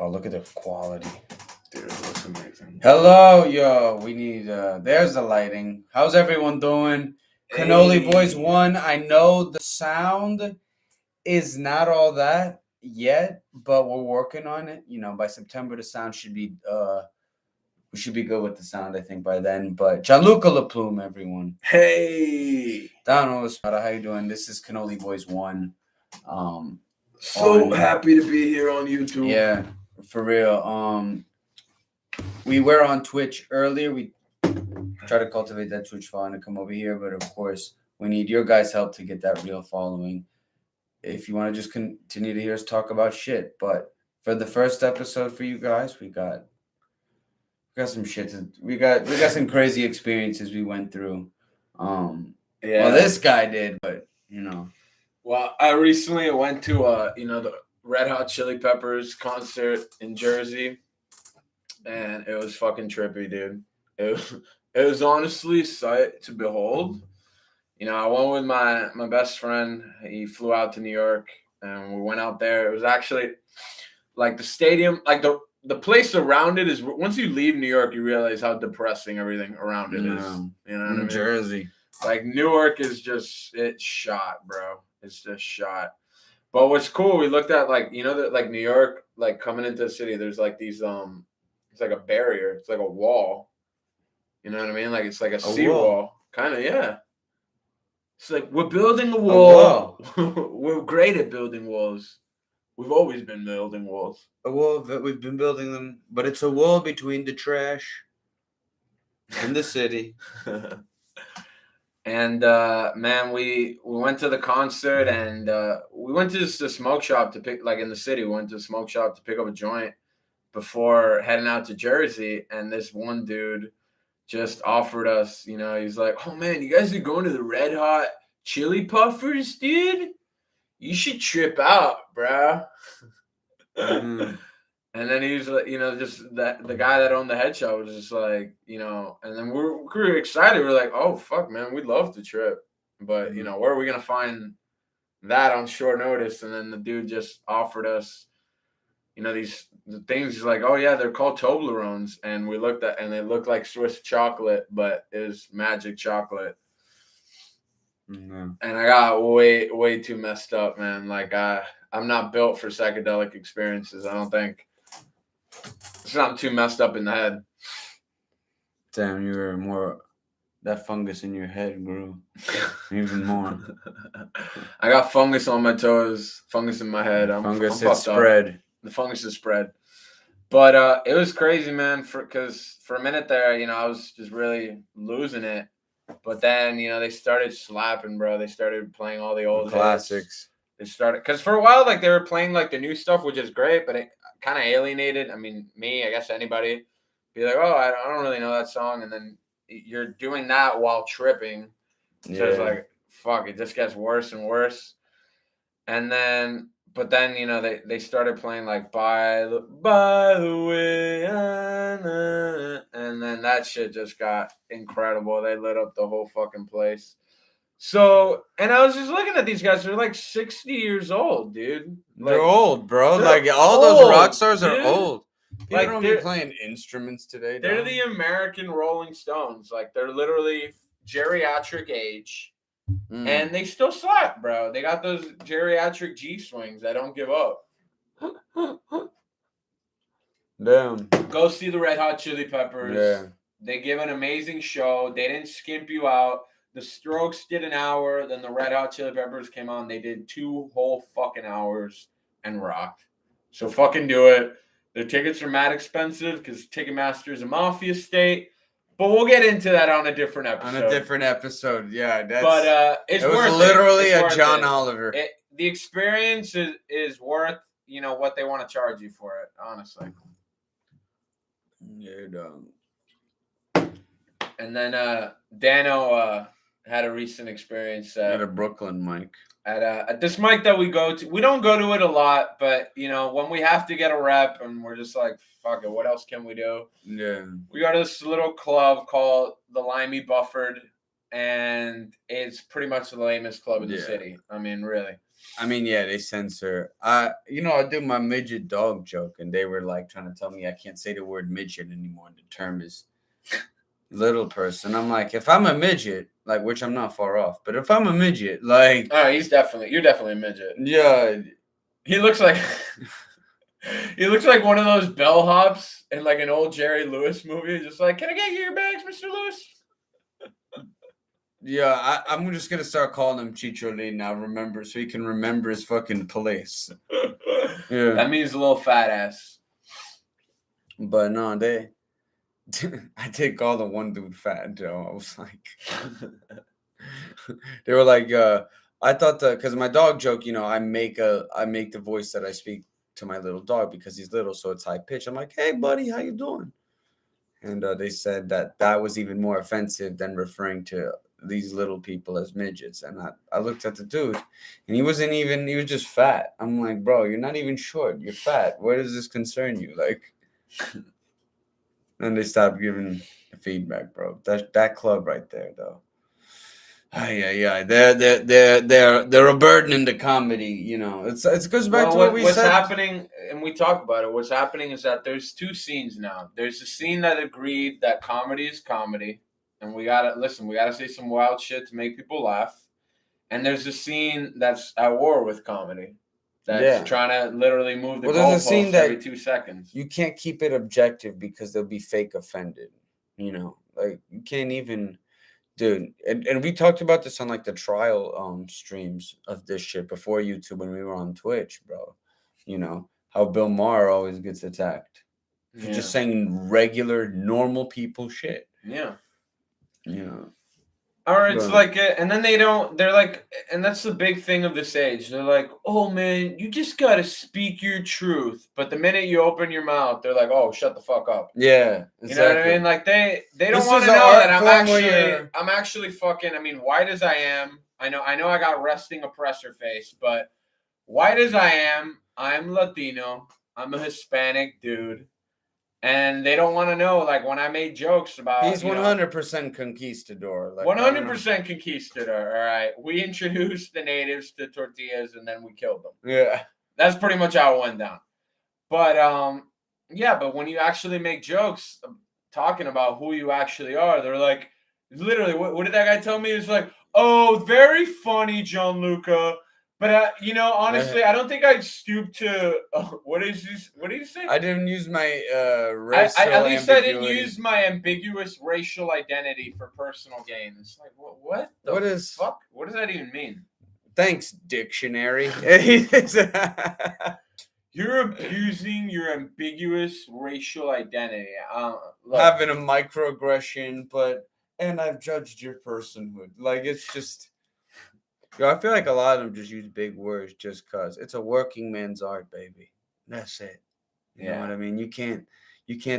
Oh, look at the quality. Dude, it looks amazing. Hello, yo. We need, there's the lighting. How's everyone doing? Cannoli Boys 1. I know the sound is not all that yet, but we're working on it. You know, by September, the sound should be, we should be good with the sound, I think, by then. But Gianluca Laplume, everyone. Hey! Dano, Spada, how you doing? This is Cannoli Boys 1. Happy to be here on YouTube. Yeah, for real. We were on Twitch earlier. We try to cultivate that Twitch following to come over here, but of course, we need your guys' help to get that real following. If you want to just continue to hear us talk about shit, but for the first episode for you guys, we got some shit. We got some crazy experiences we went through. Well, this guy did, but you know. Well, I recently went to the Red Hot Chili Peppers concert in Jersey, and it was fucking trippy, dude. It was honestly sight to behold. You know, I went with my best friend. He flew out to New York, and we went out there. It was actually like the stadium, like the place around it is. Once you leave New York, you realize how depressing everything around it is. You know what I mean? Jersey. Like Newark is just it's shot, bro. It's just shot. But what's cool, we looked at like that like New York, like coming into the city, there's like these it's like a barrier, it's like a wall. You know what I mean? Like it's like a seawall. Kind of, yeah. It's like we're building a wall. We're great at building walls. We've always been building walls. A wall that we've been building them, but it's a wall between the trash and the city. And man, we went to the concert, and we went to just a smoke shop to pick, like in the city. We went to a smoke shop to pick up a joint before heading out to Jersey. And this one dude just offered us, he's like, "Oh man, you guys are going to the Red Hot Chili Puffers, dude? You should trip out, bro." Mm-hmm. And then he was like, just that the guy that owned the head shop was just like, and then we were excited. We're like, "Oh fuck, man, we'd love to trip, but where are we gonna find that on short notice?" And then the dude just offered us, these things. He's like, "Oh yeah, they're called Toblerones," and we looked at, and they looked like Swiss chocolate, but it was magic chocolate. Mm-hmm. And I got way too messed up, man. Like I'm not built for psychedelic experiences. I don't think. I'm too messed up in the head. Damn, you were more. That fungus in your head grew even more. I got fungus on my toes, fungus in my head. I'm spread. Up. The fungus is spread. But it was crazy, man. Because for a minute there, I was just really losing it. But then, they started slapping, bro. They started playing all the old classics. They started because for a while, like they were playing like the new stuff, which is great, but it kind of alienated. I mean, I guess anybody be like, "Oh, I don't really know that song," and then you're doing that while tripping. So it's like, fuck, it just gets worse and worse. And then, but then they started playing like by the way, and then that shit just got incredible. They lit up the whole fucking place. So, and I was just looking at these guys. They're like 60 years old, dude. They're old, bro. Like all those rock stars are old. People don't be playing instruments today. They're the American Rolling Stones. Like they're literally geriatric age, and they still slap, bro. They got those geriatric G swings that don't give up. Damn. Go see the Red Hot Chili Peppers. Yeah. They give an amazing show. They didn't skimp you out. The Strokes did an hour, then the Red Hot Chili Peppers came on. They did 2 whole fucking hours and rocked. So fucking do it. Their tickets are mad expensive because Ticketmaster is a mafia state. But we'll get into that on a different episode. Yeah. It's worth it. It was literally a John Oliver. The experience is worth, what they want to charge you for it, honestly. Yeah, dog. And then Dano had a recent experience at a Brooklyn mic. At this mic that we go to. We don't go to it a lot, but when we have to get a rep and we're just like, fuck it, what else can we do? Yeah. We go to this little club called the Limey Bufford, and it's pretty much the lamest club in the city. I mean, really. I mean, yeah, they censor. I do my midget dog joke, and they were like trying to tell me I can't say the word midget anymore. The term is little person. I'm like, if I'm a midget, like, which I'm not far off, but if I'm a midget, like, Oh, you're definitely a midget. yeah, He looks like he looks like one of those bellhops in like an old Jerry Lewis movie. Just like, can I get your bags, Mr. Lewis? yeah, I'm just gonna start calling him Chicholin now. Remember, so he can remember his fucking place. Yeah, That means a little fat ass. but no, they. I did call the one dude fat, Joe. I was like, they were like, I thought because my dog joke, I make the voice that I speak to my little dog because he's little, so it's high pitch. I'm like, hey, buddy, how you doing? And they said that was even more offensive than referring to these little people as midgets. And I looked at the dude, and he was just fat. I'm like, bro, you're not even short. You're fat. Where does this concern you? Like, and they stopped giving the feedback, bro. That club right there, though. Yeah. They're a burden in the comedy. It goes back to what we what's said. happening, and we talk about it. What's happening is that there's two scenes now. There's a scene that agreed that comedy is comedy, and we gotta listen. We gotta say some wild shit to make people laugh. And there's a scene that's at war with comedy. That's trying to literally move the goalposts every 2 seconds. You can't keep it objective because they'll be fake offended. Like you can't even, dude. And we talked about this on like the trial streams of this shit before YouTube when we were on Twitch, bro. How Bill Maher always gets attacked for just saying regular normal people shit. Yeah. Or it's like, and then they're like, and that's the big thing of this age. They're like, oh man, you just gotta speak your truth. But the minute you open your mouth, they're like, oh, shut the fuck up. Yeah, exactly. You know what I mean? Like they don't want to know that I'm actually fucking. I mean, white as I am, I know I got resting oppressor face, but white as I am, I'm Latino. I'm a Hispanic dude. And they don't want to know, like, when I made jokes about... He's 100% conquistador. Like, 100% conquistador, all right? We introduced the natives to tortillas, and then we killed them. Yeah. That's pretty much how it went down. But, yeah, but when you actually make jokes talking about who you actually are, they're like... Literally, what did that guy tell me? It's like, oh, very funny, Gianluca. But honestly, I don't think I'd stoop to. What did you say? I didn't use my racial. At least I didn't use my ambiguous racial identity for personal gain. It's like what? Fuck? What does that even mean? Thanks, dictionary. You're abusing your ambiguous racial identity. Having a microaggression, and I've judged your personhood. Like it's just. Yo, I feel like a lot of them just use big words just cause it's a working man's art, baby. That's it. You know what I mean? You can't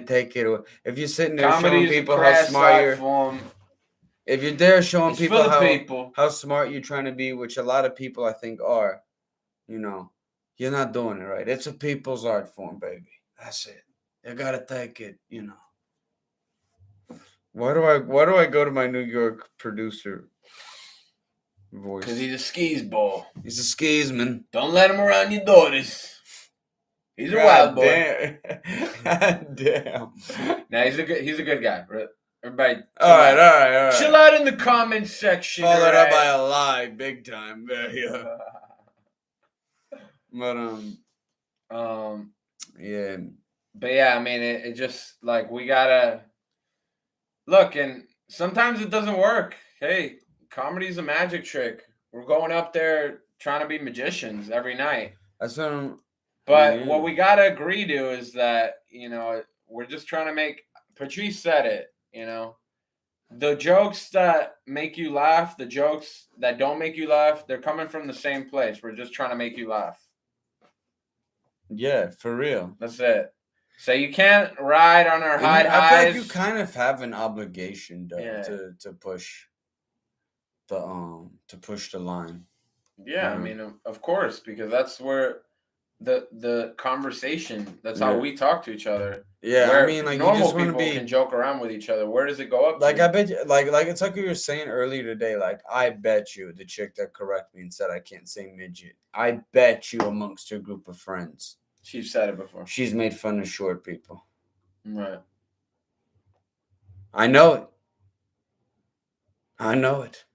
take it. If you're sitting there showing people how smart you're, if you're there showing people how smart you're trying to be, which a lot of people I think are, you're not doing it right. It's a people's art form, baby. That's it. You gotta take it. Why do I go to my New York producer? Voice. Because he's a skis ball. He's a skis man. Don't let him around your daughters. He's a wild boy. God damn. Now he's a good guy. Everybody. All right. Chill out in the comment section. Followed up by a lie, big time. Yeah. But yeah. But yeah, I mean, it just like we gotta look, and sometimes it doesn't work. Hey. Comedy's a magic trick. We're going up there trying to be magicians every night. That's what what we gotta agree to is that, we're just trying to make Patrice said it, the jokes that make you laugh, the jokes that don't make you laugh, they're coming from the same place. We're just trying to make you laugh. Yeah, for real. That's it. So you can't ride on our highs. I feel like you kind of have an obligation though, to push to push the line. Yeah, I mean, of course, because that's where the conversation. That's Yeah. how we talk to each other. Yeah, Where I mean, like, you normal just want to people be can joke around with each other. Where does it go up like, to? I bet you, like it's like you were saying earlier today. Like, I bet you the chick that corrected me and said I can't say midget. I bet you amongst her group of friends, She's said it before. she's made fun of short people. Right. I know it. I know it.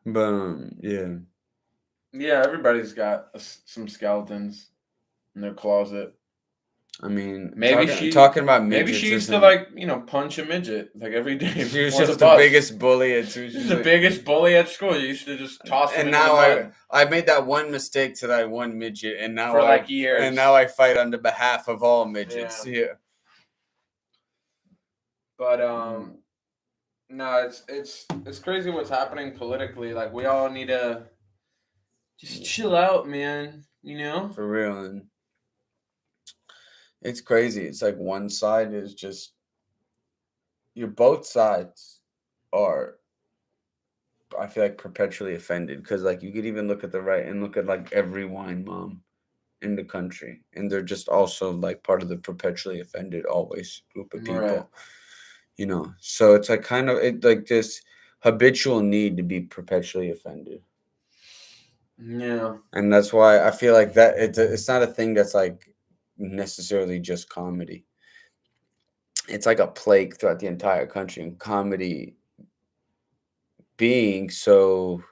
But yeah. Yeah, everybody's got some skeletons in their closet. I mean, Maybe talking about midgets. Maybe she used to punch a midget like every day. She was before just the the bus. biggest bully at school. She's the biggest bully at school. You used to just toss him And into now the mud. I made that one mistake to that one midget, and now For like years. And now I fight on the behalf of all midgets. Yeah. But no, it's crazy what's happening politically. Like, we all need to just chill out, man. You know? For real. And it's crazy. It's like one side is just both sides are, I feel like, perpetually offended, because like you could even look at the right and look at like every wine mom in the country, and they're just also like part of the perpetually offended always group of people. Right. You know, so it's like kind of like this habitual need to be perpetually offended. Yeah. And that's why I feel like that it's not a thing that's like necessarily just comedy. It's like a plague throughout the entire country, and comedy being so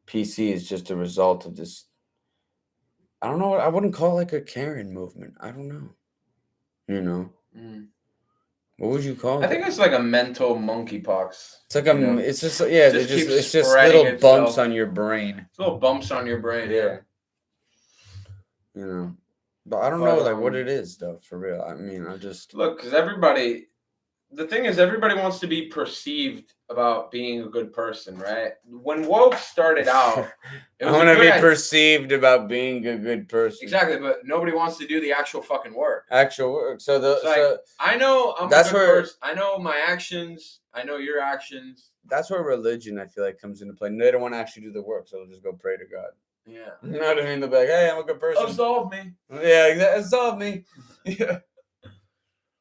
PC is just a result of this. I don't know. I wouldn't call it like a Karen movement. I don't know. You know, what would you call it? I think it's like a mental monkeypox. It's like it's just it's just little bumps on your brain. It's little bumps on your brain. Yeah. You know, but I don't know like what it is though, for real. I mean, I just look, because the thing is, everybody wants to be perceived about being a good person, right? When woke started out, I want to be perceived about being a good person. Exactly, but nobody wants to do the actual fucking work. So I know I'm a good person. I know my actions. I know your actions. That's where religion, I feel like, comes into play. They don't want to actually do the work, so they'll just go pray to God. Yeah. You know what I mean? They'll be like, hey, I'm a good person. Absolve me. Yeah, exactly. Absolve me. Yeah.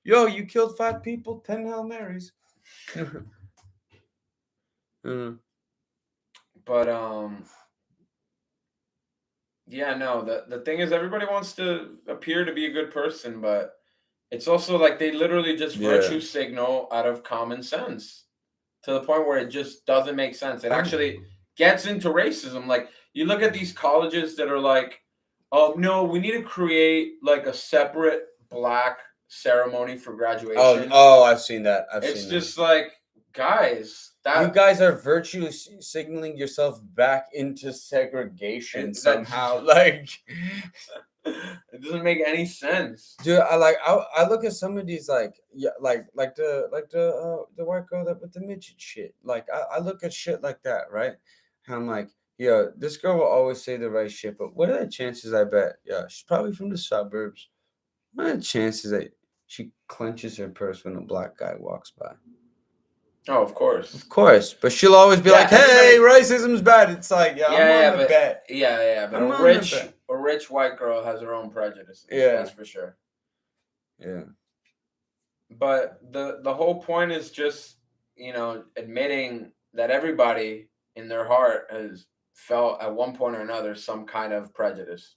Yo, you killed 5 people, 10 Hail Marys. But yeah, no, the thing is, everybody wants to appear to be a good person, but it's also like they literally just virtue signal out of common sense to the point where it just doesn't make sense. It actually gets into racism. Like, you look at these colleges that are like, oh no, we need to create like a separate black ceremony for graduation. Oh, I've seen that. It's just like, guys, you guys are virtue signaling yourself back into segregation somehow. Like, it doesn't make any sense, dude. I look at some of these like the white girl that with the midget shit. Like, I look at shit like that, right? And I'm like, yeah, this girl will always say the right shit, but what are the chances? I bet, yeah, she's probably from the suburbs. What are the chances that she clenches her purse when a black guy walks by? Oh, of course. Of course. But she'll always be like, hey, racism's bad. It's like, I'm on the bet. Yeah. But a rich white girl has her own prejudices. Yeah. That's for sure. Yeah. But the whole point is just, admitting that everybody in their heart has felt at one point or another some kind of prejudice.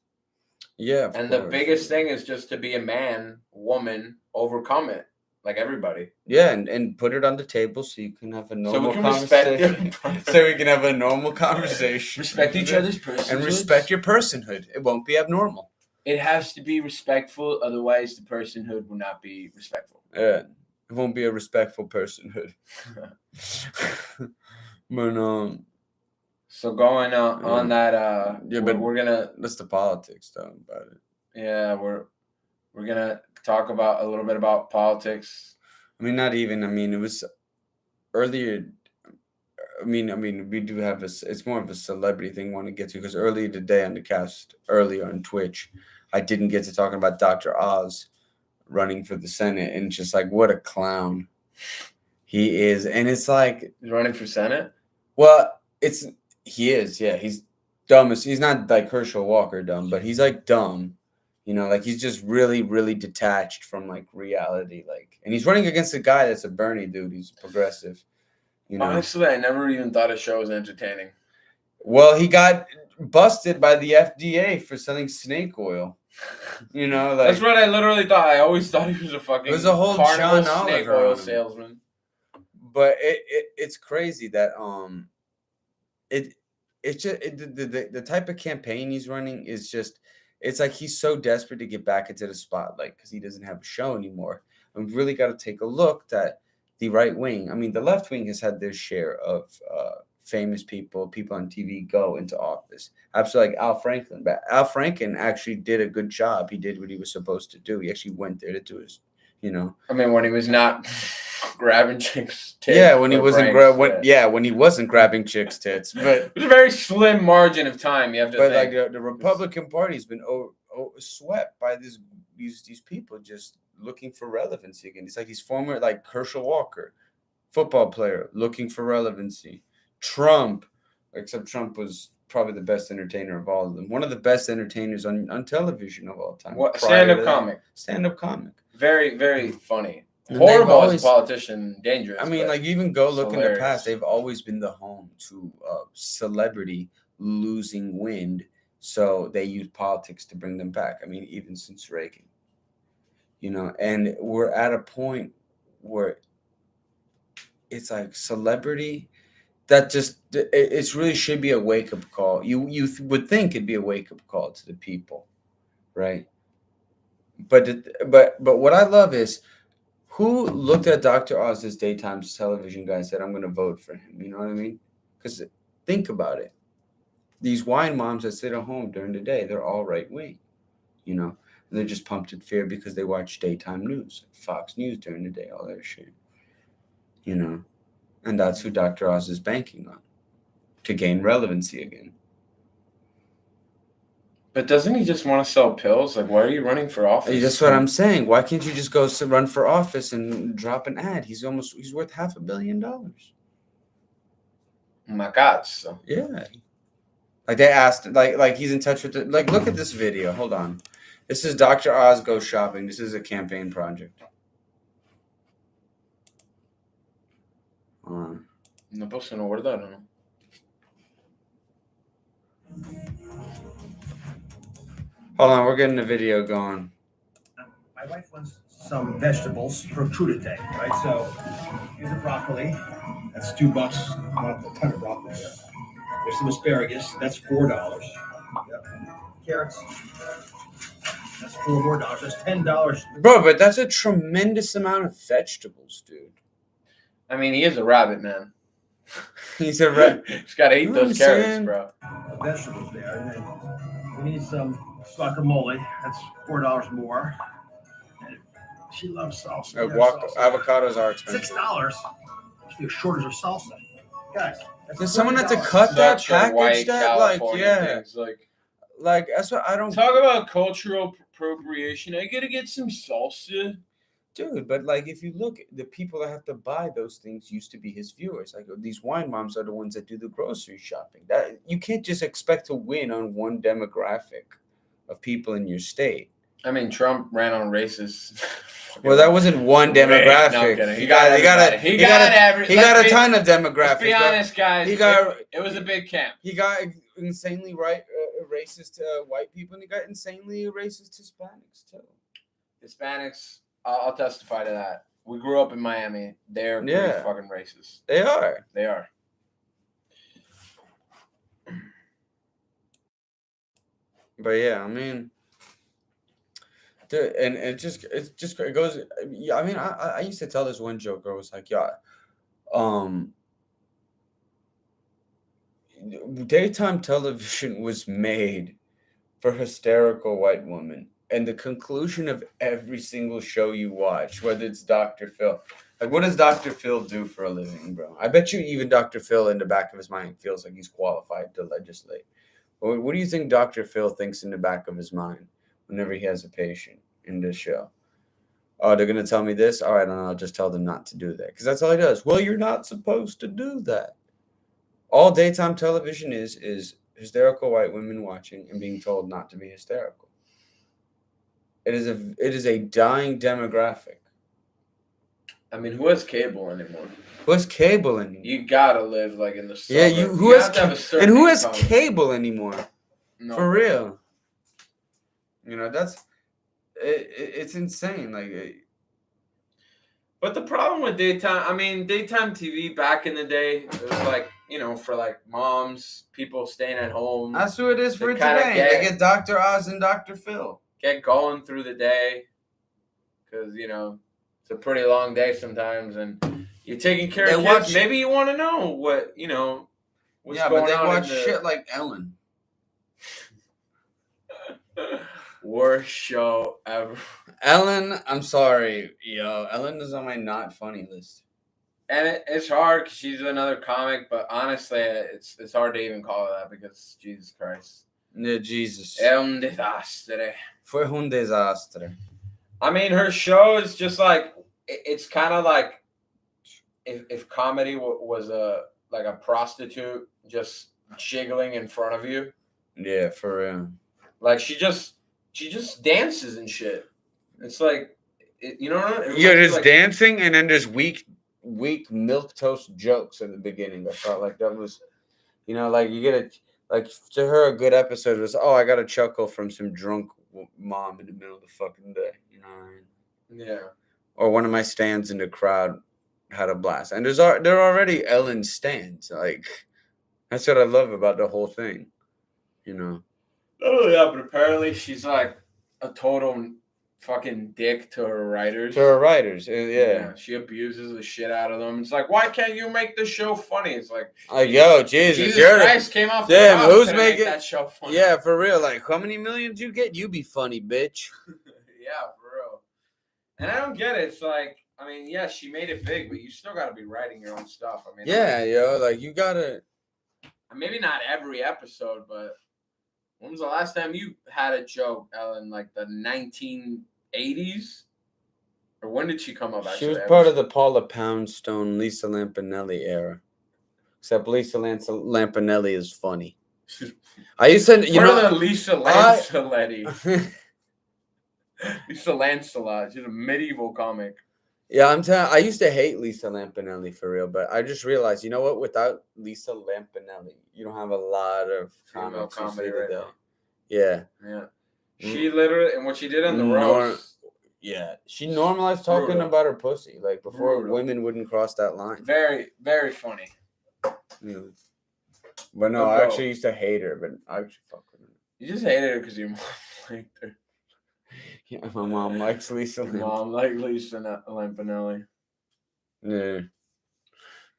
Yeah. And the biggest thing is just to be a man, woman, overcome it. Like everybody. Yeah, and put it on the table so you can have a normal conversation. So we can have a normal conversation. Respect each other's personhood. And respect your personhood. It won't be abnormal. It has to be respectful, otherwise the personhood will not be respectful. Yeah. It won't be a respectful personhood. But so going on that but we're gonna that's the politics though about it. Yeah, we're gonna talk about a little bit about politics. I mean, not even. I mean, it was earlier. I mean, we do have it's more of a celebrity thing I want to get to, because earlier today on the cast, earlier on Twitch, I didn't get to talking about Dr. Oz running for the Senate, and just like, what a clown he is. And it's like, he's running for Senate. Well, it's He is, yeah. He's dumb. He's not like Herschel Walker dumb, but he's like dumb. Like he's just really, really detached from like reality. Like, and he's running against a guy that's a Bernie dude. He's progressive. Honestly, I never even thought his show was entertaining. Well, he got busted by the FDA for selling snake oil. Like that's what I literally thought. I always thought he was a fucking. It was a whole carnival John snake Oliver oil salesman. But it's crazy that it's just the type of campaign he's running is just, it's like he's so desperate to get back into the spotlight because he doesn't have a show anymore. And we've really got to take a look that the right wing, I mean, the left wing has had their share of famous people on TV go into office. Absolutely, like Al Franken. But Al Franken actually did a good job. He did what he was supposed to do. He actually went there to do his, I mean, when he was not grabbing chicks' tits. Yeah, when he wasn't when he wasn't grabbing chicks' tits, but it was a very slim margin of time. You have to. But think. like the Republican Party's been swept by these people just looking for relevancy again. It's like these former, like Herschel Walker, football player, looking for relevancy. Trump, except Trump was probably the best entertainer of all of them. One of the best entertainers on television of all time. What stand-up comic? Stand-up comic. Very, very funny. And horrible as a politician, dangerous. I mean, like, even go look in the past, they've always been the home to celebrity losing wind, so they use politics to bring them back. I mean, even since Reagan, and we're at a point where it's like celebrity that just, it really should be a wake-up call. You would think it'd be a wake-up call to the people, right? But what I love is, who looked at Dr. Oz's daytime television guy and said, I'm going to vote for him? You know what I mean? Because think about it. These wine moms that sit at home during the day, they're all right-wing, and they're just pumped in fear because they watch daytime news, Fox News during the day, all that shit, and that's who Dr. Oz is banking on to gain relevancy again. But doesn't he just want to sell pills? Like, why are you running for office? That's what I'm saying. Why can't you just go run for office and drop an ad? He's worth $500 million. Oh my God. So. Yeah. Like they asked, like he's in touch with it. Like, look at this video. Hold on. This is Dr. Oz Goes Shopping. This is a campaign project. No posso non guardare, no? Hold on, we're getting the video going. My wife wants some vegetables for crudité, right? So here's a broccoli. That's $2. Not a ton of broccoli here. There's some asparagus. That's $4. Yep. Carrots. That's $4 more. That's $10. Bro, but that's a tremendous amount of vegetables, dude. I mean, he is a rabbit, man. He's a rabbit. He's got to eat those carrots, bro. Vegetables there. And then we need some guacamole. That's $4 more. And she loves salsa. Avocados are expensive. $6. Actually, a shortage of salsa. Guys, does someone have to cut that, package that? Like, yeah. Things. Like, that's what I don't... Talk about cultural appropriation. I got to get some salsa. Dude, but like, if you look, the people that have to buy those things used to be his viewers. Like, these wine moms are the ones that do the grocery shopping. That you can't just expect to win on one demographic of people in your state. I mean, Trump ran on racist. Well, that wasn't one demographic. No, I'm kidding. He got a ton of demographics. Let's be honest, guys. It was a big camp. He got insanely racist white people, and he got insanely racist Hispanics too. Hispanics. I'll testify to that. We grew up in Miami. They're pretty fucking racist. They are. They are. But yeah, I mean, dude, and it goes. I mean, I used to tell this one joke. I was like, yeah, daytime television was made for hysterical white women. And the conclusion of every single show you watch, whether it's Dr. Phil, like, what does Dr. Phil do for a living, bro? I bet you even Dr. Phil in the back of his mind feels like he's qualified to legislate. What do you think Dr. Phil thinks in the back of his mind whenever he has a patient in this show? Oh, they're going to tell me this? All right, I'll just tell them not to do that. Because that's all he does. Well, you're not supposed to do that. All daytime television is hysterical white women watching and being told not to be hysterical. It is a dying demographic. I mean, who has cable anymore? Who has cable anymore? You gotta live like in the suburbs. Yeah, you have to have a certain and who has income. cable anymore? No. For real. You know, it's insane. Like, but the problem with daytime TV back in the day, it was like, you know, for like moms, people staying at home. That's who it is for They kinda today. They get Dr. Oz and Dr. Phil. Get going through the day, because, you know, it's a pretty long day sometimes, and you're taking care of kids. Maybe you want to know what, you know, what's going on. Yeah, but they watch shit like Ellen. Worst show ever. Ellen, I'm sorry, yo. Ellen is on my not funny list. And it's hard because she's another comic, but honestly, it's hard to even call her that because Jesus Christ. Yeah, Jesus. Es un desastre. Fue un desastre. I mean, her show is just like, it's kind of like if comedy was a prostitute just jiggling in front of you. Yeah, for real. Like she just dances and shit. It's like, you know, you're just like, dancing, and then there's weak milquetoast jokes at the beginning. I felt like that was, you know, like you get to her a good episode was, oh, I got a chuckle from some drunk mom in the middle of the fucking day. You know what I mean? Yeah. Or one of my stands in the crowd had a blast, and there are already Ellen stands. Like, that's what I love about the whole thing. You know. Not only that, but apparently she's like a total fucking dick to her writers. Yeah. She abuses the shit out of them. It's like, why can't you make the show funny? It's like, yo, Jesus Christ came off. Damn, who's making that show funny? Yeah, for real. Like, how many millions you get? You be funny, bitch. Yeah, for real. And I don't get it. It's like, I mean, yeah, she made it big, but you still got to be writing your own stuff. I mean, yeah, yo, like you gotta. Maybe not every episode, but when was the last time you had a joke, Ellen? Like the 1980s, or when did she come up? Actually, she was part of the Paula Poundstone, Lisa Lampanelli era. Except Lisa Lampanelli is funny. I used to, you know, Lisa Lancelot. Lisa Lancelot. She's a medieval comic. Yeah, I'm telling. I used to hate Lisa Lampanelli for real, but I just realized, you know what? Without Lisa Lampanelli, you don't have a lot of female comedy right now. Yeah. Yeah. She literally, and what she did on the roast. Yeah, she normalized talking about her pussy, like before women wouldn't cross that line. Very, very funny. Yeah. But no, I actually used to hate her, but I actually fuck with her. You just hated her because your mom liked her. Yeah, my mom likes Lisa. Mom likes Lisa Lampanelli. Yeah.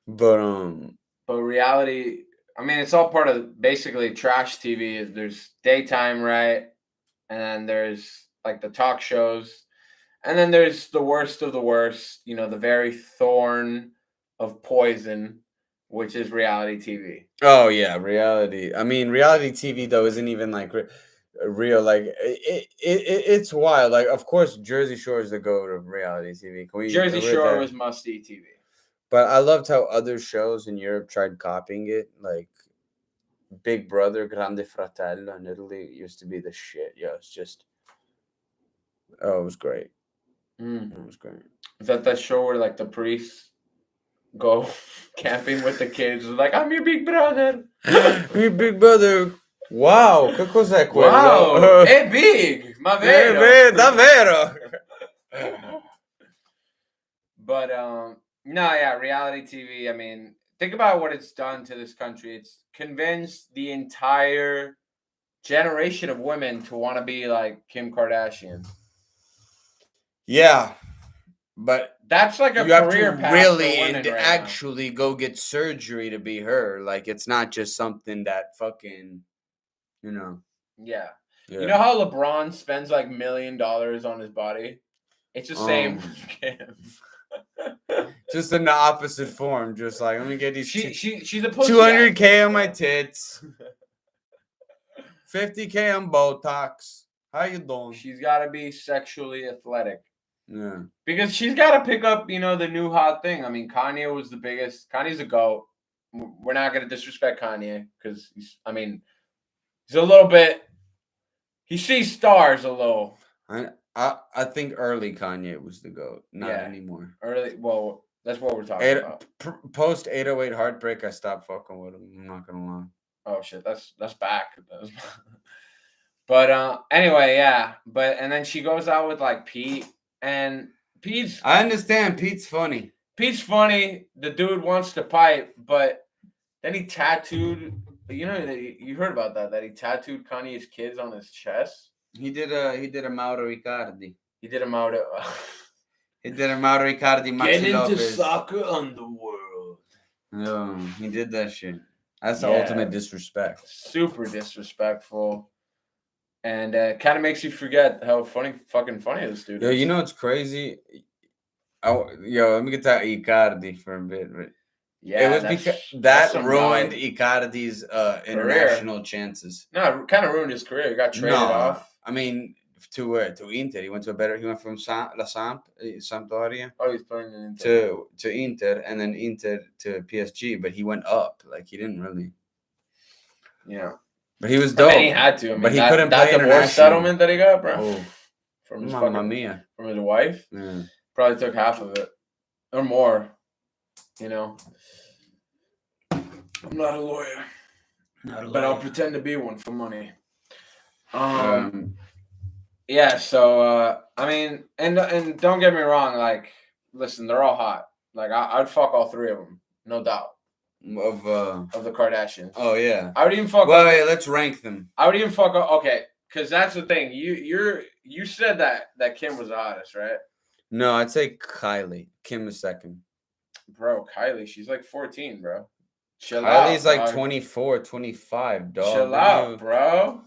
But reality, I mean, it's all part of basically trash TV. There's daytime, right? And then there's like the talk shows. And then there's the worst of the worst, you know, the very thorn of poison, which is reality TV. Oh, yeah, reality. I mean, reality TV, though, isn't even like real. Like, it's wild. Like, of course, Jersey Shore is the goat of reality TV. Jersey Shore was must-see TV. But I loved how other shows in Europe tried copying it. Like, Big Brother, Grande Fratello in Italy used to be the shit. Yeah, it's just... Oh, it was great. It was great. Is that show where, like, the priests go camping with the kids? Like, I'm your big brother. Your big brother. Wow, che cos'è quello? Wow, è big, ma vero. Davvero. But, no, yeah, reality TV, I mean, think about what it's done to this country. It's convinced the entire generation of women to want to be like Kim Kardashian. Yeah, but that's like a you have career to path really for women and right actually go get surgery to be her. Like, it's not just something that you know. Yeah. You know how LeBron spends like $1 million on his body? It's the same with Kim. Just in the opposite form. Just like, let me get these. She's a pussy 200K on my tits. 50K on Botox. How you doing? She's got to be sexually athletic. Yeah. Because she's got to pick up, you know, the new hot thing. I mean, Kanye was the biggest. Kanye's a GOAT. we're not gonna disrespect Kanye because he's a little bit. He sees stars a little. I think early Kanye was the GOAT, not anymore. Early, well, that's what we're talking about. Post 808 Heartbreak, I stopped fucking with him. I'm not gonna lie. Oh shit, that's back. But anyway, yeah. But and then she goes out with like Pete, and Pete's. I understand Pete's funny. Pete's funny. The dude wants to pipe, but then he tattooed. You know, you heard about that? That he tattooed Kanye's kids on his chest. He did a Mauro Icardi. He did a Mauro. He did a Mauro Icardi. Get into Lopez. soccer underworld. No, he did that shit. That's the ultimate disrespect. Super disrespectful. And kind of makes you forget how fucking funny this dude is. Yo, you know what's crazy? Let me get that Icardi for a bit. Yeah, it was because that ruined Icardi's international chances. No, it kind of ruined his career. He got traded off. I mean, to where? To Inter. He went from Sampdoria. Oh, he's playing in Inter. To Inter, and then Inter to PSG. But he went up. Like he didn't really. Yeah. But he was dope. He had to. But he couldn't play that divorce settlement that he got, bro. Oh. From his Mia. From his wife. Yeah. Probably took half of it or more. You know. I'm not a lawyer. But I'll pretend to be one for money. Yeah. So I mean, and don't get me wrong. Like, listen, they're all hot. Like, I'd fuck all three of them, no doubt. Of the Kardashians. Oh yeah. I would even fuck. Well, wait, let's rank them. I would even fuck. Okay, because that's the thing. You said that Kim was the hottest, right? No, I'd say Kylie. Kim is second. Bro, Kylie, she's like 14, bro. Kylie's like 24, 25, dog. Chill out, bro.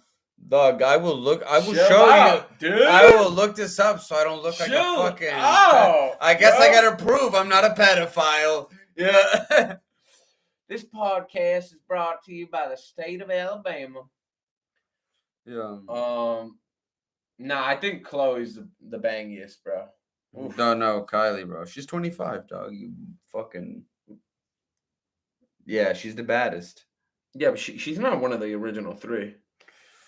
Dog, I will show you. Dude. I will look this up so I don't look like a fucking. I guess bro. I gotta prove I'm not a pedophile. Yeah. This podcast is brought to you by the state of Alabama. Yeah. Nah, I think Chloe's the bangiest, bro. Oof. No, Kylie, bro. She's 25, dog. You fucking. Yeah, she's the baddest. Yeah, but she's not one of the original three.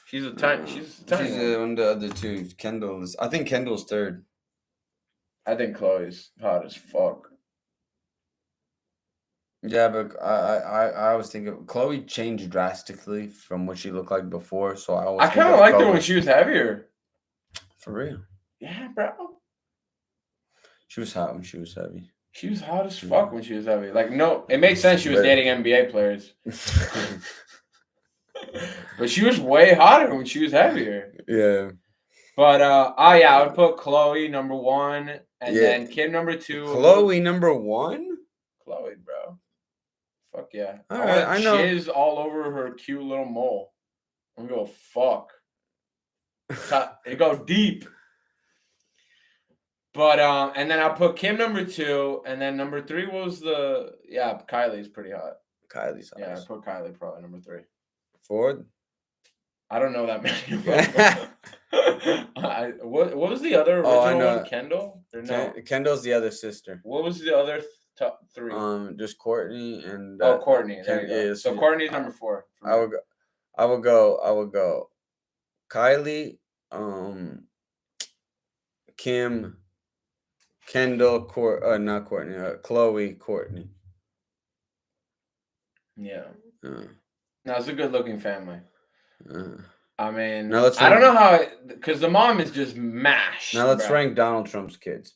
She's a tiny. She's one of the other two. I think Kendall's third. I think Chloe's hot as fuck. Yeah, but I was thinking Chloe changed drastically from what she looked like before. So I kind of liked her when she was heavier. For real? Yeah, bro. She was hot when she was heavy. She was hot as fuck when she was heavy. Like, no, it makes sense she was dating NBA players. But she was way hotter when she was heavier. Yeah. But I would put Chloe number 1 and then Kim number 2. Chloe number 1? Chloe, bro. Fuck yeah. All right, I know. Shiz all over her cute little mole. I'm gonna go fuck. It go deep. But and then I'll put Kim number 2, and then number 3 was Kylie's pretty hot. Kylie's hot. Yeah, I put Kylie probably number 3. Ford? I don't know that many. What was the other original one? Kendall? Or no? Kendall's the other sister. What was the other top 3? Just Courtney and Courtney. There you go. Yeah, so Courtney's number 4. I would go Kylie, Kim, Kendall, not Courtney, Chloe, Courtney. Yeah. No, it's a good-looking family. I mean, I don't know how because the mom is just mashed. Now let's rank Donald Trump's kids.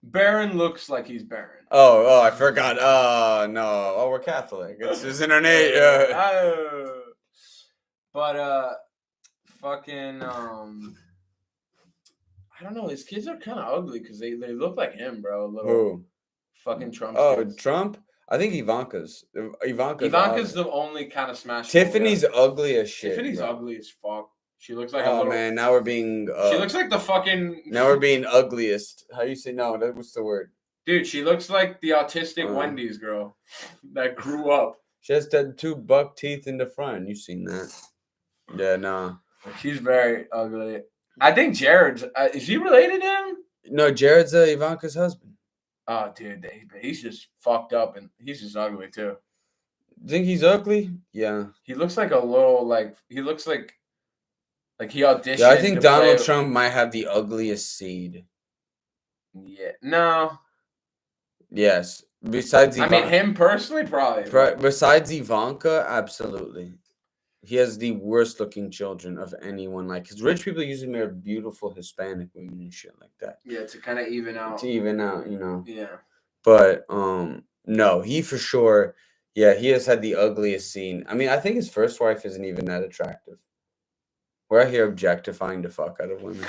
Barron looks like he's barren. Oh, I forgot. No. Oh, we're Catholic. It's just internet. But fucking I don't know. His kids are kind of ugly because they look like him, bro. Who? Fucking Trump. Oh, Trump. I think Ivanka's the only kind of smash. Tiffany's ugly as shit. Tiffany's ugly as fuck. She looks like a man, now we're being. She looks like the fucking. Now we're being ugliest. How you say no? What's the word? Dude, she looks like the autistic Wendy's girl that grew up. She has that 2 buck teeth in the front. You've seen that? Yeah, no. She's very ugly. I think Jared's. Is he related to him? No, Jared's Ivanka's husband. Oh, dude, he's just fucked up and he's just ugly too. Think he's ugly? Yeah. He looks like a little he looks like he auditioned. Yeah, I think to Donald play- Trump might have the ugliest seed. Yeah, no. Yes. Besides I Ivanka. mean, him personally, probably. Besides Ivanka, absolutely. He has the worst looking children of anyone. Like, because rich people usually marry beautiful Hispanic women and shit like that. Yeah, to kind of even out. To even out, you know. Yeah. But no, he for sure. Yeah, he has had the ugliest scene. I mean, I think his first wife isn't even that attractive. We're out here objectifying the fuck out of women.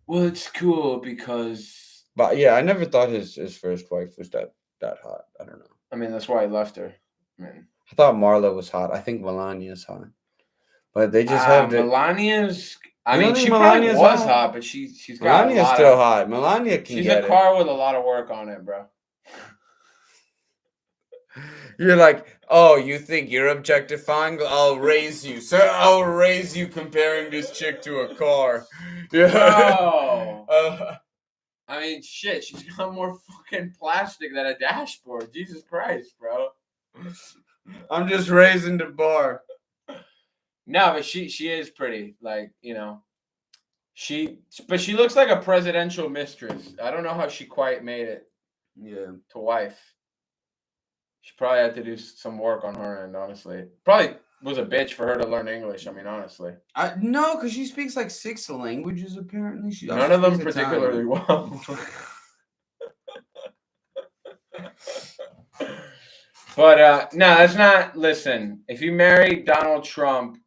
Well, it's cool because. But yeah, I never thought his first wife was that hot. I don't know. I mean, that's why he left her. I mean, I thought Marla was hot. I think Melania's hot. But they just have Melania's. I You mean, don't she think probably Melania's was hot? hot, but she's got Melania's a lot still of, hot. Melania can She's get a car with a lot of work on it, bro. You're like, oh, you think you're objectifying? I'll raise you, sir. I'll raise you comparing this chick to a car. Yeah. Bro. I mean, shit, she's got more fucking plastic than a dashboard. Jesus Christ, bro. I'm just raising the bar. No, but she is pretty. Like, you know. But she looks like a presidential mistress. I don't know how she quite made it Yeah. to wife. She probably had to do some work on her end, honestly. Probably was a bitch for her to learn English. I mean, honestly. No, because she speaks like 6 languages, apparently. She None of them particularly well. But, no, that's not... Listen, if you marry Donald Trump,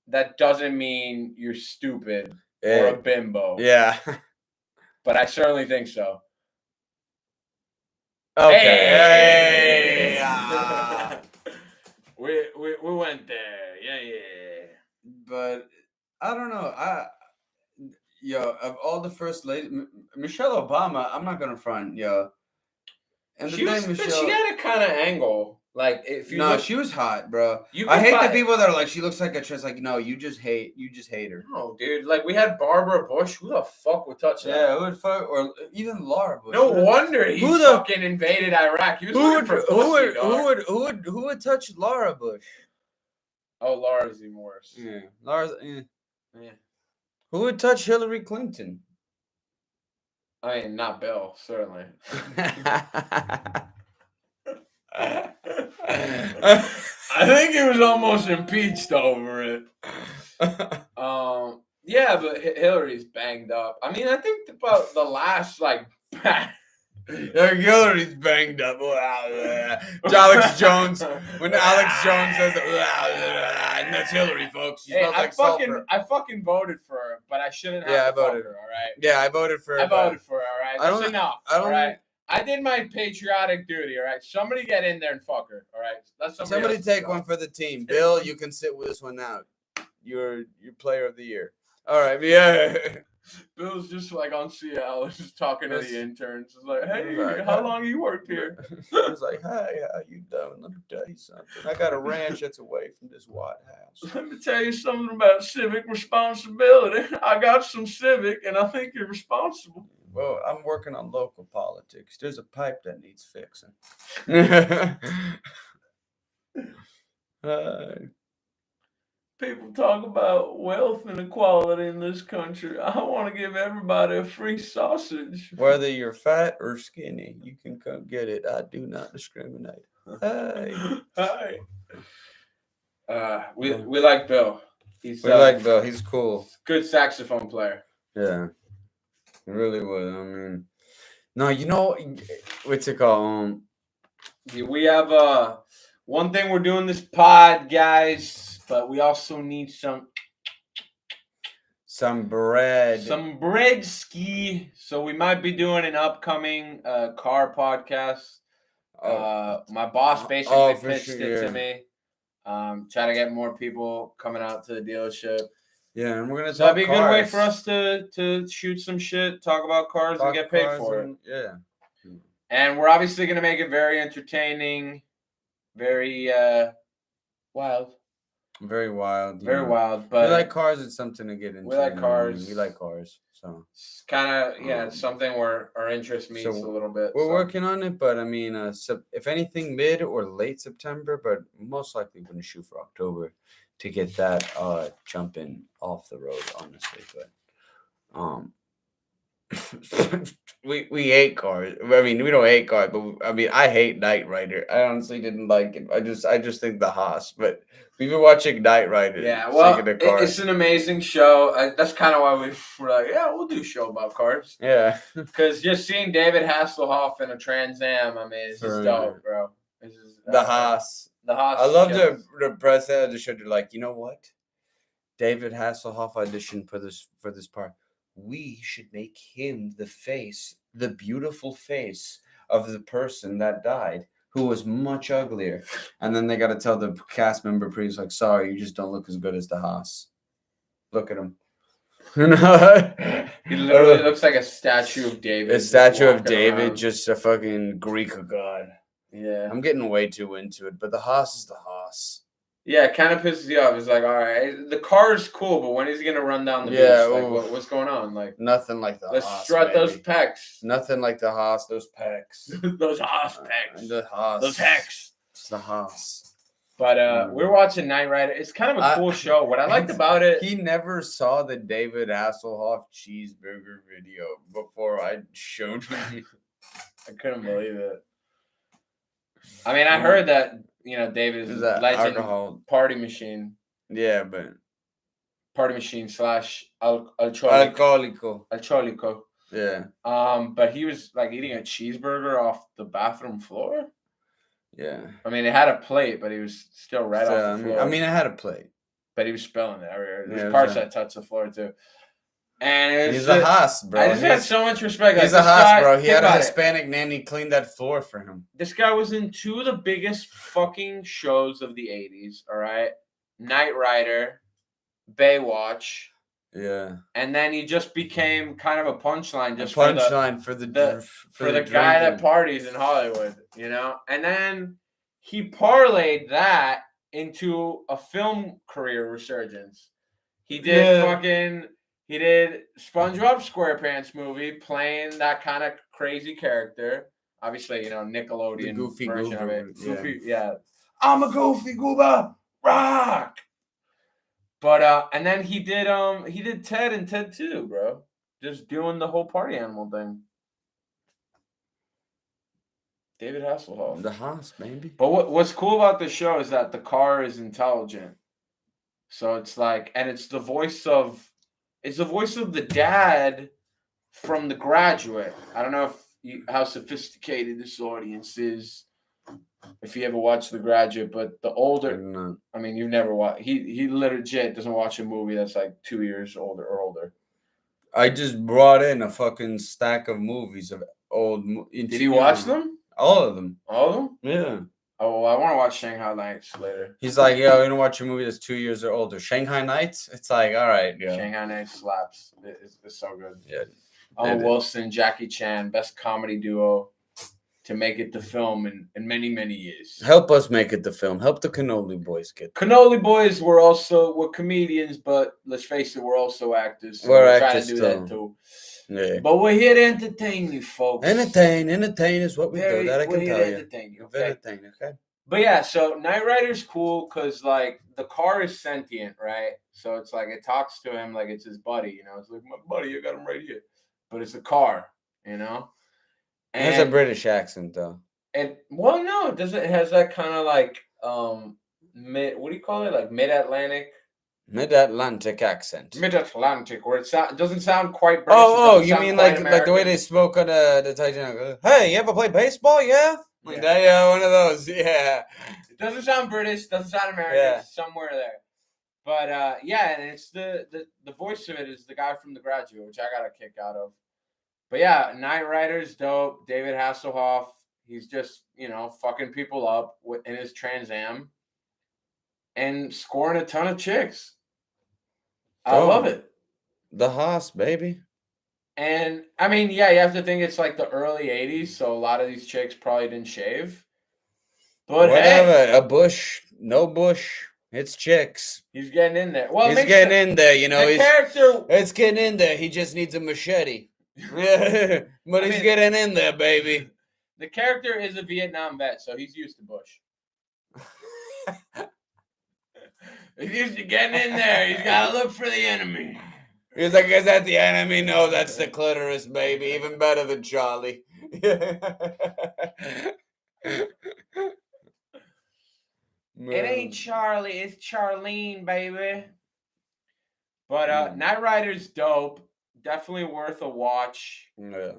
that doesn't mean you're stupid or a bimbo. Yeah. But I certainly think so. Okay. Hey! Hey! We went there. Yeah. But I don't know. Of all the first ladies, Michelle Obama, I'm not gonna front, And She had a kind of angle. Like if you she was hot, bro. You I hate could the buy- people that are like, she looks like a trans. Like, no, you just hate her. No, dude. Like we had Barbara Bush. Who the fuck would touch that? Yeah, who would fuck, or even Laura Bush. No wonder he who the- fucking invaded Iraq. He was looking for pussy, dog. Who would touch Laura Bush? Oh, Laura's even worse. Yeah, Laura's. Yeah. Who would touch Hillary Clinton? I mean, not Bill, certainly. I think he was almost impeached over it. Yeah, but Hillary's banged up. I mean, I think about the last Hillary's banged up. Alex Jones. When Alex Jones says, and that's Hillary, folks. She Hey, smells like sulfur. I fucking voted for her, but I shouldn't have. Yeah, I to fuck voted. her. All right. Yeah, I voted for her. I voted for her. All right. I don't- That's enough. I don't- all right. I did my patriotic duty. All right. Somebody get in there and fuck her. All right. Let Somebody else take go. one for the team. Bill, you can sit with this one out. You're player of the year. All right, yeah. Bill's just like on CL, just talking to Yes. the interns. It's like, hey, Right. how long you worked here? I was like, hey, how you doing? Let me tell you something. I got a ranch that's away from this White House. Let me tell you something about civic responsibility. I got some civic, and I think you're responsible. Well, I'm working on local politics. There's a pipe that needs fixing. People talk about wealth inequality in this country. I want to give everybody a free sausage. Whether you're fat or skinny, you can come get it. I do not discriminate. Hey. Hi. We like Bill. We like Bill. He's cool. Good saxophone player. Yeah. He really was. I mean, no, you know, what's it called? We have one thing we're doing this pod, guys, but we also need some bread. Some bread ski. So we might be doing an upcoming car podcast. My boss basically pitched it to me. Try to get more people coming out to the dealership. Yeah, and we're gonna. So that'd be a good way for us to shoot some shit, talk about cars, and get paid for it. Yeah. And we're obviously gonna make it very entertaining, very wild. Very wild. you Very know. wild. We But like cars. It's something to get into. we like you know what I mean? cars. We like cars. So it's kind of it's Um, something where our interest meets a little bit. we're so. working on it, but I mean, if anything, mid or late September, but most likely going to shoot for October to get that jumping off the road. Honestly, but we hate cars. I mean, we don't hate cars, but I mean, I hate Knight Rider. I honestly didn't like it. I just think the Haas. But we've been watching Knight Rider. Yeah, well, speaking of cars. it's an amazing show. That's kind of why we're like, yeah, we'll do a show about cars. Yeah. Because just seeing David Hasselhoff in a Trans Am, I mean, it's just dope, bro. It's just, The Haas. The Haas. I love kills. the press ad to show. They're like, you know what? David Hasselhoff auditioned for this part. We should make him the face, the beautiful face of the person that died, who was much uglier. And then they got to tell the cast member, please, like, sorry, you just don't look as good as the Haas. Look at him. He literally looks like a statue of David. A statue of walking David, around. just a fucking Greek god. Yeah. I'm getting way too into it, but the Haas is the Haas. Yeah, it kind of pisses you off. It's like, all right, the car is cool, but when is he gonna run down the beach? Like, what's going on? Like, nothing like the let's Haas, strut those baby. pecs. Nothing like the Haas, those pecs. Those Haas pecs. The Haas. Those hecs. It's the Haas. But we're watching Knight Rider. It's kind of a cool show. What I liked about it, he never saw the David Hasselhoff cheeseburger video before I showed him. I couldn't believe it. I mean, I heard that David is a legend alcohol party machine. Yeah, but party machine / alcoholico. Yeah. But he was like eating a cheeseburger off the bathroom floor. Yeah. I mean, it had a plate, but he was still off the floor. I mean, it had a plate, but he was spilling it everywhere. There's Yeah, parts that touched the floor too. And he's a Haas, bro. I just had so much respect. He's like, a Haas, guy, bro. He had a about Hispanic nanny clean that floor for him. This guy was in two of the biggest fucking shows of the 80s, all right? Knight Rider, Baywatch. Yeah. And then he just became kind of a punchline just for the guy that parties in Hollywood, you know? And then he parlayed that into a film career resurgence. He did he did SpongeBob SquarePants movie playing that kind of crazy character. Obviously, Nickelodeon the goofy version of it. Yeah. Goofy, yeah. I'm a goofy goober, rock. But and then he did Ted and Ted 2, bro. Just doing the whole party animal thing. David Hasselhoff. The Haas, baby. But what's cool about the show is that the car is intelligent. So it's like, and it's the voice of the dad from The Graduate. I don't know how sophisticated this audience is, if you ever watched The Graduate, but the older, I mean, you've never watched. He legit doesn't watch a movie that's like 2 years older or older. I just brought in a fucking stack of movies of old. Did he watch them? All of them. All of them? Yeah. Oh, well, I want to watch Shanghai Nights later. He's like, yo, you don't watch a movie that's 2 years or older. Shanghai Nights? It's like, all right, yeah. Shanghai Nights slaps. It's so good. Yeah. Owen Wilson, Jackie Chan, best comedy duo to make it to film in many, many years. Help us make it to film. Help the Cannoli boys get there. Cannoli boys were comedians, but let's face it, we're also actors. So we're actors trying to do that too. Yeah. But we're here to entertain you, folks. Entertain is what we do. That I can tell you. Entertain you, okay? Okay. But yeah, so Knight Rider's cool because like the car is sentient, right? So it's like it talks to him like it's his buddy, It's like, my buddy, I got him right here. But it's a car, And it has a British accent though. And well, no, it doesn't. It has that kind of like mid. What do you call it? Like mid-Atlantic. Mid-Atlantic accent. Mid-Atlantic, where it doesn't sound quite British. Oh, you mean like the way they spoke on the Titanic? Hey, you ever play baseball? Yeah. Like that, yeah, one of those. Yeah. It doesn't sound British. Doesn't sound American. Yeah. It's somewhere there. But yeah, and it's the voice of it is the guy from The Graduate, which I got a kick out of. But yeah, Knight Rider's dope. David Hasselhoff, he's just fucking people up in his Trans Am and scoring a ton of chicks. I love it. The Haas, baby. And I mean, yeah, you have to think it's like the early 80s, so a lot of these chicks probably didn't shave. But whatever, hey, a bush, no bush. It's chicks. He's getting in there. Well, He's getting in there, you know. The character. It's getting in there. He just needs a machete. But he's getting in there, baby. The character is a Vietnam vet, so he's used to Bush. He's used to getting in there. He's got to look for the enemy. He's like, is that the enemy? No, that's the clitoris, baby. Even better than Charlie. It ain't Charlie, it's Charlene, baby. But Knight Rider's dope. Definitely worth a watch. Yeah.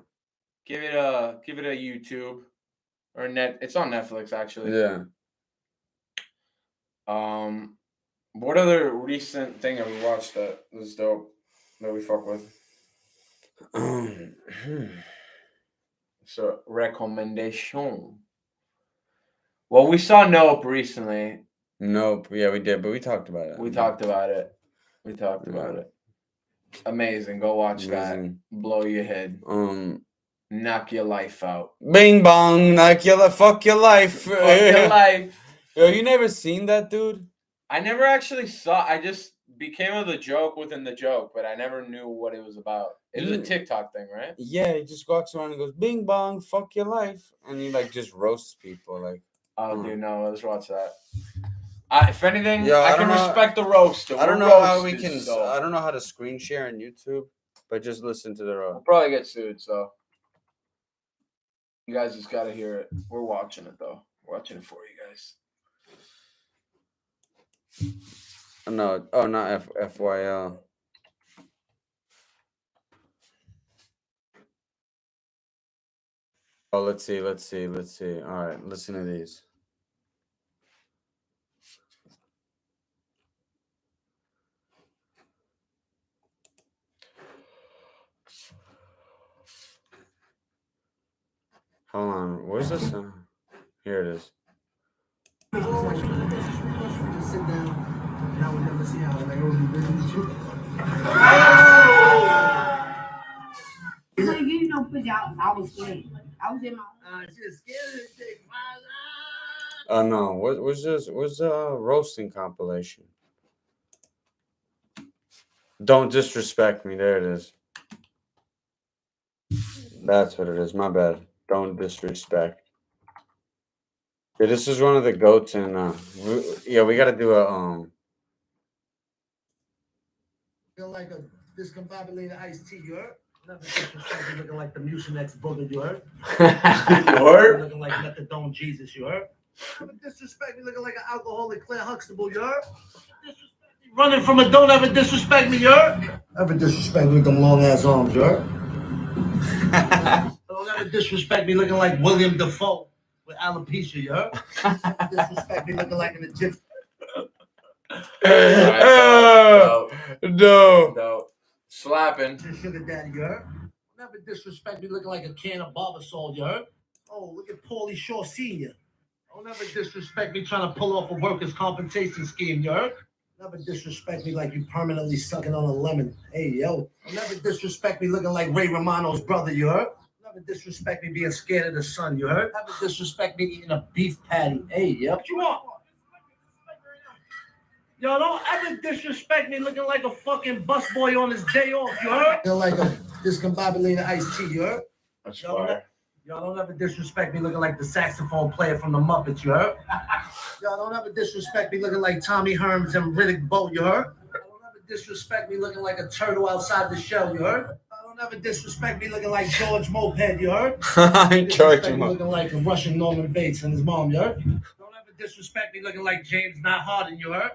Give it a YouTube or it's on Netflix actually. Yeah. What other recent thing have we watched that was dope that we fuck with? So recommendation. Well, we saw Nope recently. Nope. Yeah, we did, but we talked about it. We talked about it. Amazing. Go watch that. Blow your head. Knock your life out. Bing bong. Fuck your life. Fuck your life. Yo, you never seen that, dude? I never actually saw. I just became the joke within the joke, but I never knew what it was about. It was a TikTok thing, right? Yeah, he just walks around and goes, bing bong, fuck your life. And he like just roasts people. Like, oh, dude, no, let's watch that. If anything, yo, I can respect the roast. I don't know how we can. I don't know how to screen share on YouTube, but just listen to the roast. We'll probably get sued, so you guys just gotta hear it. We're watching it though. We're watching it for you guys. No, not FYL. Oh, let's see. All right, listen to these. Hold on, where's this? Here it is. Sit down. Now we never see how they only business you. So you know, put out. I was scared. I was in my. Just scared to take my life. Oh no, what's this? What's the roasting compilation? Don't disrespect me. There it is. That's what it is. My bad. Don't disrespect. Yeah, this is one of the goats, and we got to do a Feel like a discombobulated iced tea, you heard? Nothing disrespectful, looking like the Mucinex booger, you heard? Looking like methadone Jesus, you heard? Never disrespect me, looking like an alcoholic Claire Huxtable, you heard? Disrespect me, running from a don't ever disrespect me, you heard? Ever disrespect me with them long ass arms, you heard? Don't ever disrespect me looking like William Dafoe with alopecia, you heard? Disrespect me looking like an Egyptian. No. Slapping. Sugar daddy, you heard? Never disrespect me looking like a can of Barbasol, you heard? Oh, look at Paulie Shaw Sr. Don't ever disrespect me trying to pull off a workers' compensation scheme, you heard? Never disrespect me like you permanently sucking on a lemon. Hey, yo. Don't ever disrespect me looking like Ray Romano's brother, you heard? Never disrespect me being scared of the sun, you heard? Never disrespect me eating a beef patty. Hey, yo. What you want? Yo, don't ever disrespect me looking like a fucking busboy on his day off, you heard? You're like a discombobulated iced tea, you heard? That's fire. Y'all don't ever disrespect me looking like the saxophone player from the Muppets, you heard? Y'all don't ever disrespect me looking like Tommy Herms and Riddick Bowe, you heard? Y'all don't ever disrespect me looking like a turtle outside the shell, you heard? Y'all don't ever disrespect me looking like George Moped, you heard? George me looking like a Russian Norman Bates and his mom, you heard? Don't ever disrespect me looking like James Not Harden, you heard?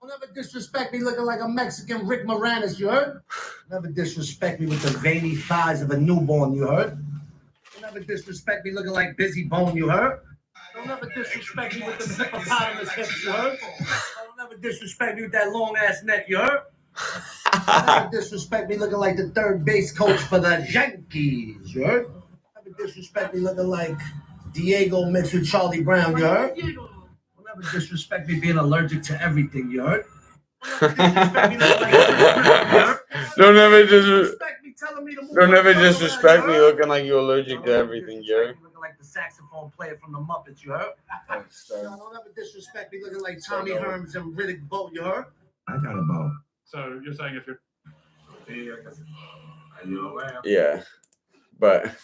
Don't ever disrespect me looking like a Mexican Rick Moranis, you heard? Never disrespect me with the veiny thighs of a newborn, you heard? Don't ever disrespect me looking like Busy Bone, you heard? Don't ever disrespect me with the hippopotamus hips, you heard? Don't ever disrespect me with that long ass neck, you heard? Don't ever disrespect me looking like the third base coach for the Yankees, you heard? Don't ever disrespect me looking like Diego mixed with Charlie Brown, you heard? Don't ever disrespect me being allergic to everything, you heard? Don't ever disrespect me looking like you're allergic to everything, you heard? like the saxophone player from the Muppets, you heard? So, Don't ever disrespect me looking like Tommy Herms and Riddick Bowe, you heard? I got a bow. So you're saying if you're Yeah, but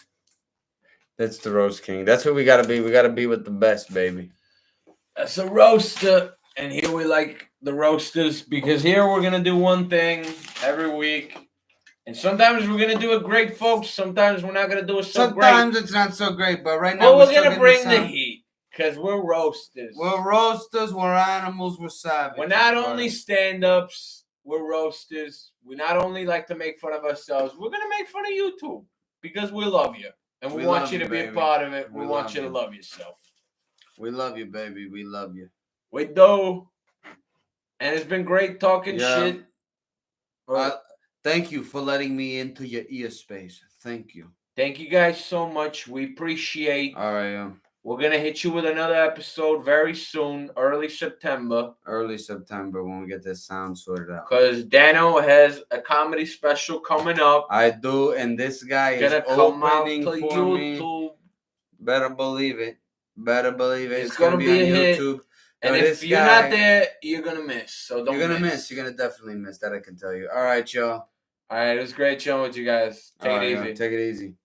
that's the roast king. That's what we gotta be. We gotta be with the best, baby. that's a roaster. And here we like the roasters because here we're going to do one thing every week. And sometimes we're going to do it great, folks. Sometimes we're not going to do it so Sometimes great. it's not so great, but right now But we're still going to bring the sound. heat because we're roasters. We're roasters. We're animals. We're savages. We're not only stand-ups, we're roasters. We not only like to make fun of ourselves, we're going to make fun of you too because we love you. And we want love you to you, be a baby. part of it. We We want love you to you. love yourself. We love you, baby. We love you. We do. And it's been great talking Yeah. shit. Thank you for letting me into your ear space. Thank you. Thank you guys so much. We appreciate. All right, We're gonna hit you with another episode very soon, early September, early September when we get this sound sorted out. because Dano has a comedy special coming up. I do, and this guy is Gonna come out opening to for me. YouTube. Better believe it. Better believe it. It's It's gonna be a on hit. YouTube. And Yo, if this you're guy- not there, you're gonna miss. So don't You're gonna miss. miss. You're gonna definitely miss. That I can tell you. All right, y'all. All right, it was great chilling with you guys. Take All it right, easy. y'all. Take it easy.